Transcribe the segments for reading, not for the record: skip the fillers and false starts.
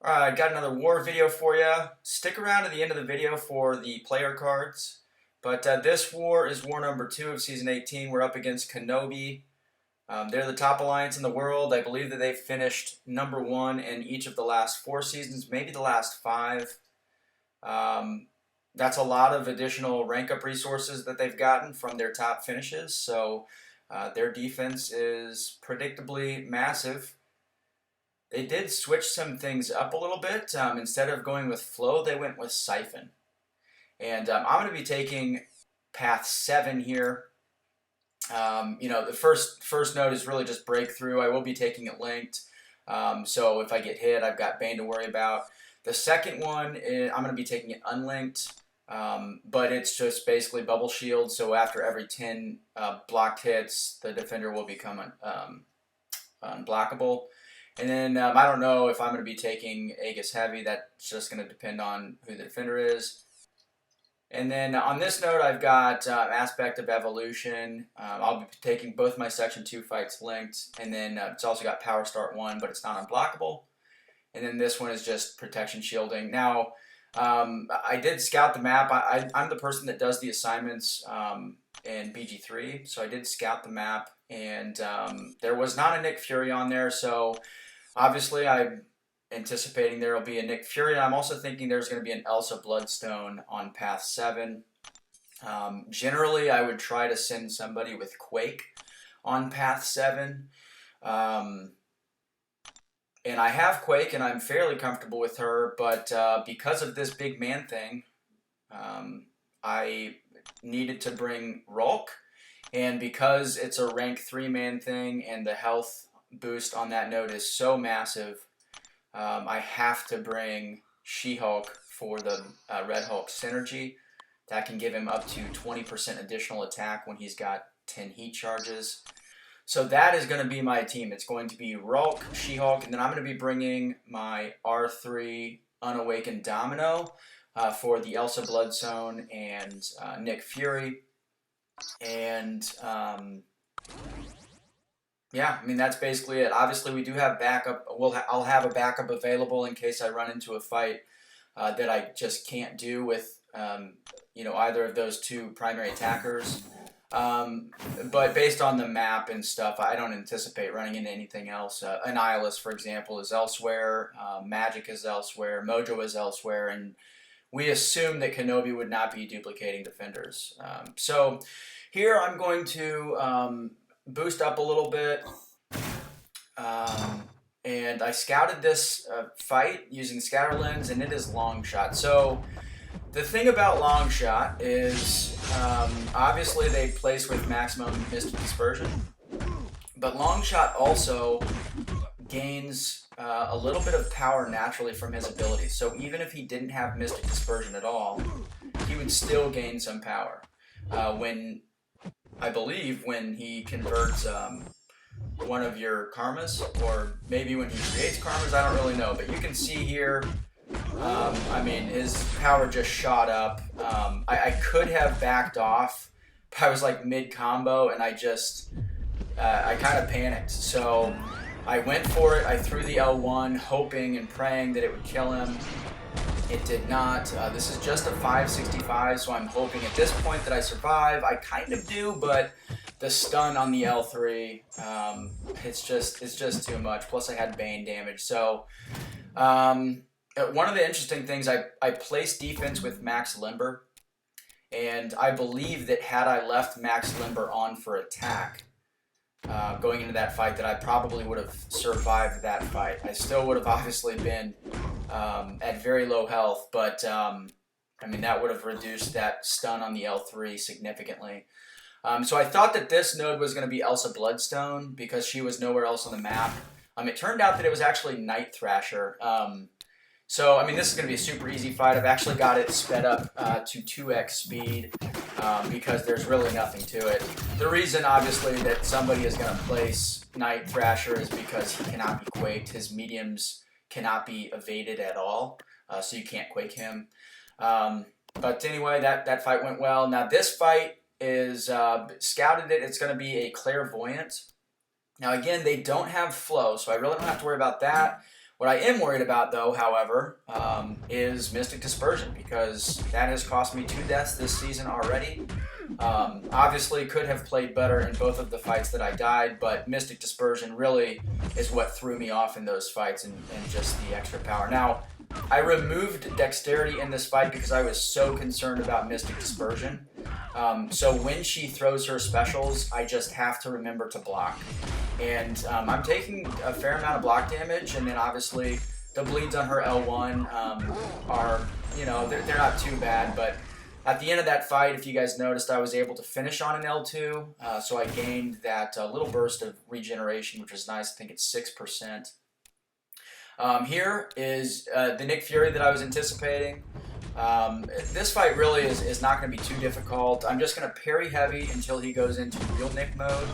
Alright, got another war video for you. Stick around to the end of the video for the player cards. But this war is war number 2 of Season 18. We're up against KenOB. They're the top alliance in the world. I believe that they've finished number 1 in each of the last 4 seasons, maybe the last 5. That's a lot of additional rank up resources that they've gotten from their top finishes. So their defense is predictably massive. They did switch some things up a little bit. Instead of going with flow, they went with siphon. And I'm going to be taking path 7 here. The first node is really just breakthrough. I will be taking it linked. So if I get hit, I've got Bane to worry about. The second one, I'm going to be taking it unlinked. But it's just basically bubble shield. So after every 10 blocked hits, the defender will become unblockable. And then I don't know if I'm going to be taking Aegis Heavy. That's just going to depend on who the defender is. And then on this node, I've got Aspect of Evolution. I'll be taking both my Section 2 fights linked. And then it's also got Power Start 1, but it's not unblockable. And then this one is just Protection Shielding. Now, I did scout the map. I'm the person that does the assignments in BG3. So I did scout the map. And there was not a Nick Fury on there, so obviously I'm anticipating there will be a Nick Fury. I'm also thinking there's going to be an Elsa Bloodstone on path 7. Generally, I would try to send somebody with Quake on path 7. And I have Quake, and I'm fairly comfortable with her, but because of this big man thing, I needed to bring Rulk. And because it's a rank 3-man thing and the health boost on that node is so massive, I have to bring She-Hulk for the Red Hulk synergy. That can give him up to 20% additional attack when he's got 10 heat charges. So that is going to be my team. It's going to be Rulk, She-Hulk, and then I'm going to be bringing my R3 Unawakened Domino for the Elsa Bloodstone and Nick Fury. And yeah, I mean that's basically it. Obviously, we do have backup. I'll have a backup available in case I run into a fight that I just can't do with either of those 2 primary attackers. But based on the map and stuff, I don't anticipate running into anything else. Annihilus, for example, is elsewhere. Magic is elsewhere. Mojo is elsewhere, and we assume that KenOB would not be duplicating defenders. So here I'm going to boost up a little bit. And I scouted this fight using Scatter Lens, and it is long shot. So the thing about long shot is obviously they place with maximum Mystic Dispersion. But long shot also gains a little bit of power naturally from his abilities. So even if he didn't have Mystic Dispersion at all, he would still gain some power. I believe when he converts one of your karmas, or maybe when he creates karmas, I don't really know. But you can see here, I mean, his power just shot up. I could have backed off, but I was like mid-combo, and I kind of panicked. So I went for it. I threw the L1, hoping and praying that it would kill him. It did not. This is just a 565, so I'm hoping at this point that I survive. I kind of do, but the stun on the L3, it's just too much. Plus, I had Bane damage. So one of the interesting things, I placed defense with Max Limber, and I believe that had I left Max Limber on for attack, going into that fight, that I probably would have survived that fight. I still would have obviously been at very low health, but I mean that would have reduced that stun on the L3 significantly. So I thought that this node was going to be Elsa Bloodstone because she was nowhere else on the map. It turned out that it was actually Night Thrasher. So, I mean, this is going to be a super easy fight. I've actually got it sped up to 2x speed because there's really nothing to it. The reason, obviously, that somebody is going to place Night Thrasher is because he cannot be quaked. His mediums cannot be evaded at all, so you can't quake him. But anyway, that fight went well. Now, this fight is scouted it. It's going to be a Clairvoyant. Now, again, they don't have flow, so I really don't have to worry about that. What I am worried about, though, however, is Mystic Dispersion, because that has cost me 2 deaths this season already. Obviously, could have played better in both of the fights that I died, but Mystic Dispersion really is what threw me off in those fights, and just the extra power. Now, I removed Dexterity in this fight because I was so concerned about Mystic Dispersion. So when she throws her specials, I just have to remember to block. And I'm taking a fair amount of block damage, and then obviously the bleeds on her L1 are, you know, they're not too bad, but at the end of that fight, if you guys noticed, I was able to finish on an L2, so I gained that little burst of regeneration, which is nice. I think it's 6%. Here is the Nick Fury that I was anticipating. This fight really is not going to be too difficult. I'm just going to parry heavy until he goes into real Nick mode.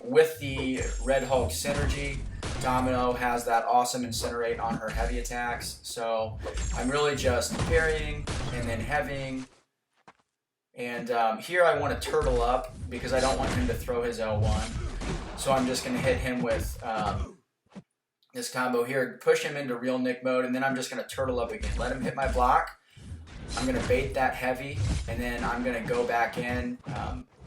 With the Red Hulk synergy, Domino has that awesome Incinerate on her heavy attacks, so I'm really just parrying and then heavying. And here I want to turtle up because I don't want him to throw his L1, so I'm just going to hit him with this combo here, push him into real Nick mode, and then I'm just going to turtle up again. Let him hit my block. I'm going to bait that heavy, and then I'm going to go back in.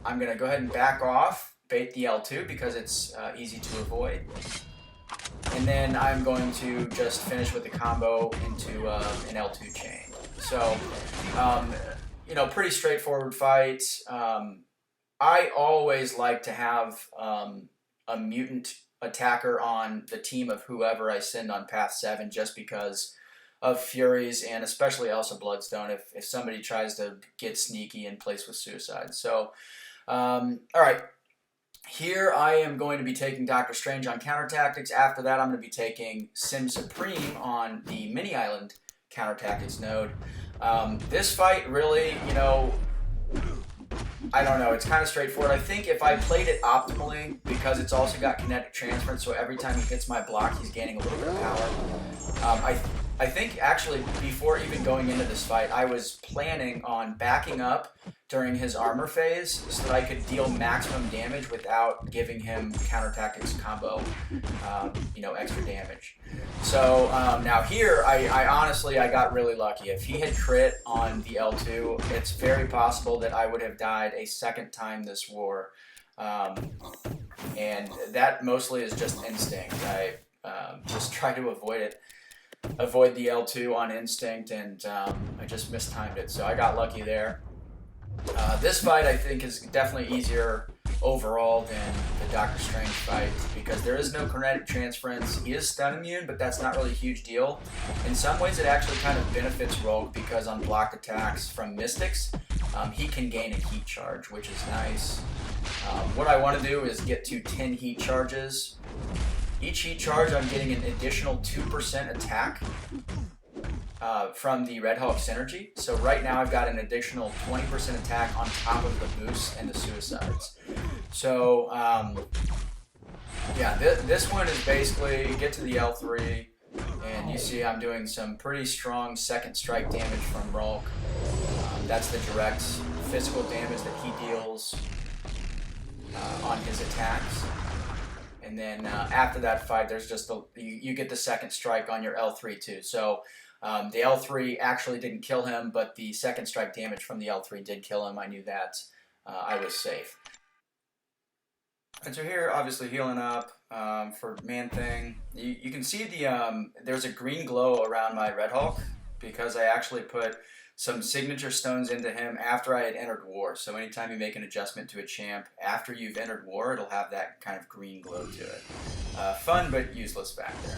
I'm going to go ahead and back off, bait the L2 because it's easy to avoid. And then I'm going to just finish with the combo into an L2 chain. So, you know, pretty straightforward fight. I always like to have a mutant attacker on the team of whoever I send on Path 7 just because of Furies and especially Elsa Bloodstone if somebody tries to get sneaky and plays with Suicide. So, alright. Here I am going to be taking Doctor Strange on Counter Tactics. After that I'm going to be taking Sim Supreme on the Mini Island Counter Tactics node. This fight really, you know, I don't know, it's kind of straightforward. I think if I played it optimally, because it's also got kinetic transference, so every time he hits my block, he's gaining a little bit of power. I think actually before even going into this fight, I was planning on backing up during his armor phase so that I could deal maximum damage without giving him counter tactics combo, you know, extra damage. So now here, I honestly got really lucky. If he had crit on the L2, it's very possible that I would have died a second time this war. And that mostly is just instinct. I just try to avoid the L2 on instinct, and I just mistimed it, so I got lucky there. This fight I think is definitely easier overall than the Doctor Strange fight because there is no kinetic transference. He is stun immune, but that's not really a huge deal. In some ways it actually kind of benefits Rogue because on blocked attacks from Mystics, he can gain a heat charge, which is nice. What I want to do is get to 10 heat charges. Each heat charge, I'm getting an additional 2% attack from the Red Hulk synergy. So right now I've got an additional 20% attack on top of the boosts and the suicides. So yeah, this one is basically get to the L3, and you see I'm doing some pretty strong second strike damage from Rolk. That's the direct physical damage that he deals on his attacks. And then after that fight, there's just you get the second strike on your L3 too. So the L3 actually didn't kill him, but the second strike damage from the L3 did kill him. I knew that. I was safe. And so here, obviously healing up for Man-Thing. You can see there's a green glow around my Red Hulk because I actually put some signature stones into him after I had entered war. So anytime you make an adjustment to a champ after you've entered war, it'll have that kind of green glow to it. Fun but useless back there.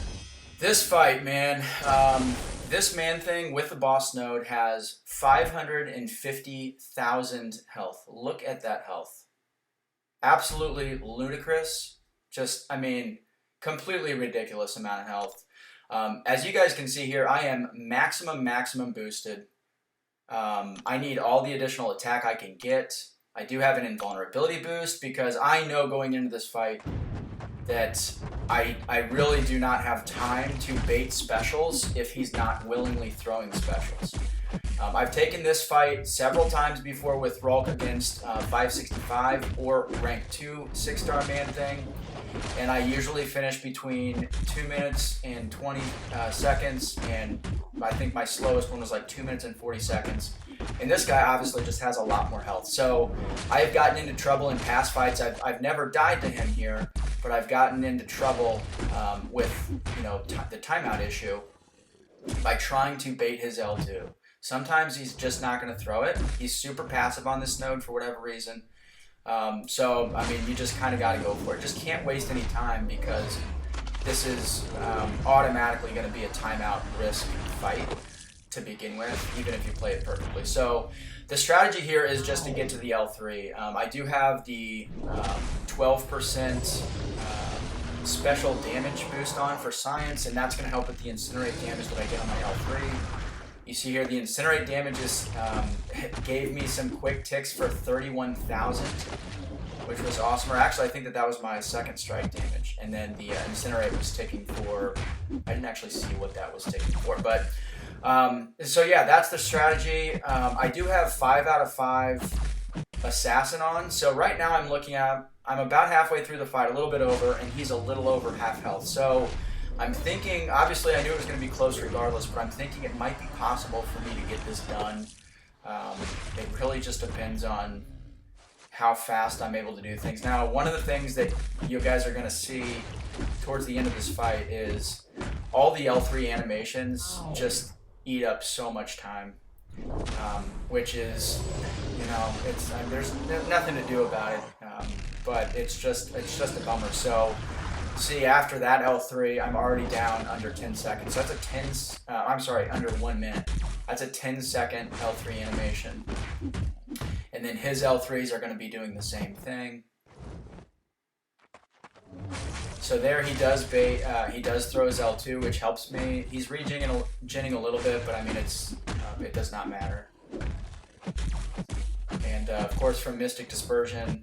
This fight, man, this Man-Thing with the boss node has 550,000 health. Look at that health. Absolutely ludicrous. Just, I mean, completely ridiculous amount of health. As you guys can see here, I am maximum boosted. I need all the additional attack I can get. I do have an invulnerability boost because I know going into this fight that I really do not have time to bait specials if he's not willingly throwing specials. I've taken this fight several times before with Rolk against 565 or rank 2 6-star Man-Thing. and I usually finish between 2 minutes and 20 seconds, and I think my slowest one was like 2 minutes and 40 seconds. And this guy obviously just has a lot more health. So I have gotten into trouble in past fights. I've never died to him here, but I've gotten into trouble with the timeout issue by trying to bait his L2. Sometimes he's just not going to throw it. He's super passive on this node for whatever reason. So, I mean, you just kind of got to go for it. Just can't waste any time because this is automatically going to be a timeout risk fight to begin with, even if you play it perfectly. So the strategy here is just to get to the L3. I do have the 12% special damage boost on for science, and that's going to help with the incinerate damage that I get on my L3. You see here the incinerate damages gave me some quick ticks for 31,000, which was awesome. Or actually, I think that was my second strike damage. And then the incinerate was ticking for, I didn't actually see what that was ticking for. But, so yeah, that's the strategy. I do have 5 out of 5 assassin on. So right now I'm about halfway through the fight, a little bit over, and he's a little over half health. So I'm thinking, obviously I knew it was going to be close regardless, but I'm thinking it might be possible for me to get this done. It really just depends on how fast I'm able to do things. Now, one of the things that you guys are going to see towards the end of this fight is all the L3 animations just eat up so much time, which is, there's nothing to do about it, but it's just a bummer. So, see, after that L3, I'm already down under 10 seconds. So that's under 1 minute. That's a 10-second L3 animation. And then his L3s are going to be doing the same thing. So there he does throw his L2, which helps me. He's regenning a little bit, but I mean, it does not matter. And of course, from Mystic Dispersion,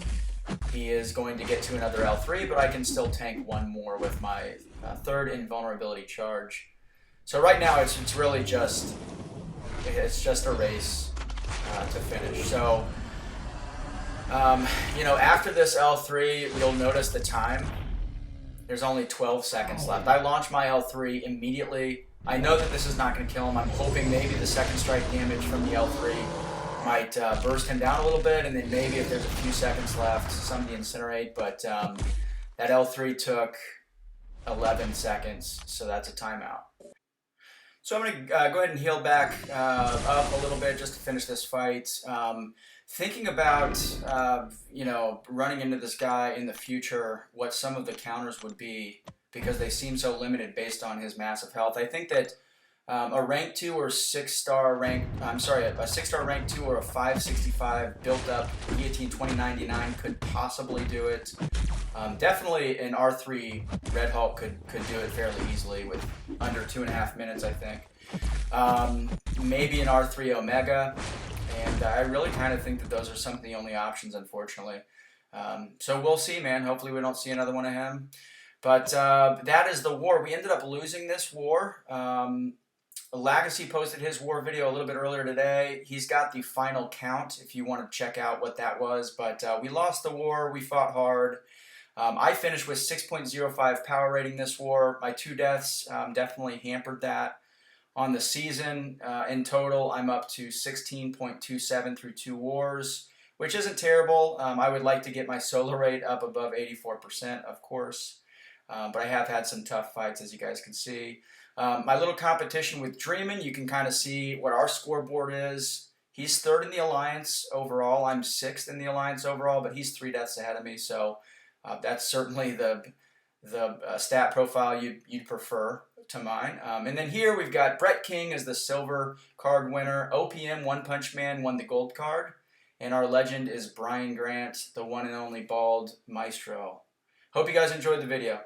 he is going to get to another L3, but I can still tank one more with my third invulnerability charge. So right now it's really just a race to finish. So after this L3, you'll notice the time. There's only 12 seconds left. I launch my L3 immediately. I know that this is not going to kill him. I'm hoping maybe the second strike damage from the L3 might burst him down a little bit, and then maybe if there's a few seconds left, some of the incinerate, but that L3 took 11 seconds, so that's a timeout. So I'm going to go ahead and heal back up a little bit just to finish this fight. Thinking about, running into this guy in the future, what some of the counters would be, because they seem so limited based on his massive health. I think that a rank 2 or 6-star rank, a 6-star rank 2 or a 565 built up Guillotine 2099 could possibly do it. Definitely an R3 Red Hulk could do it fairly easily with under 2.5 minutes, I think. Maybe an R3 Omega, and I really kind of think that those are some of the only options, unfortunately. So we'll see, man. Hopefully we don't see another one of him. But that is the war. We ended up losing this war. Legacy posted his war video a little bit earlier today. He's got the final count if you want to check out what that was. But we lost the war. We fought hard. I finished with 6.05 power rating this war. My 2 deaths definitely hampered that. On the season, in total, I'm up to 16.27 through 2 wars, which isn't terrible. I would like to get my solo rate up above 84%, of course. But I have had some tough fights, as you guys can see. My little competition with dreamin, you can kind of see what our scoreboard is. He's 3rd in the Alliance overall. I'm 6th in the Alliance overall, but he's 3 deaths ahead of me. So that's certainly the stat profile you'd prefer to mine. And then here we've got Brett King as the silver card winner. OPM One Punch Man won the gold card. And our legend is Brian Grant, the one and only bald maestro. Hope you guys enjoyed the video.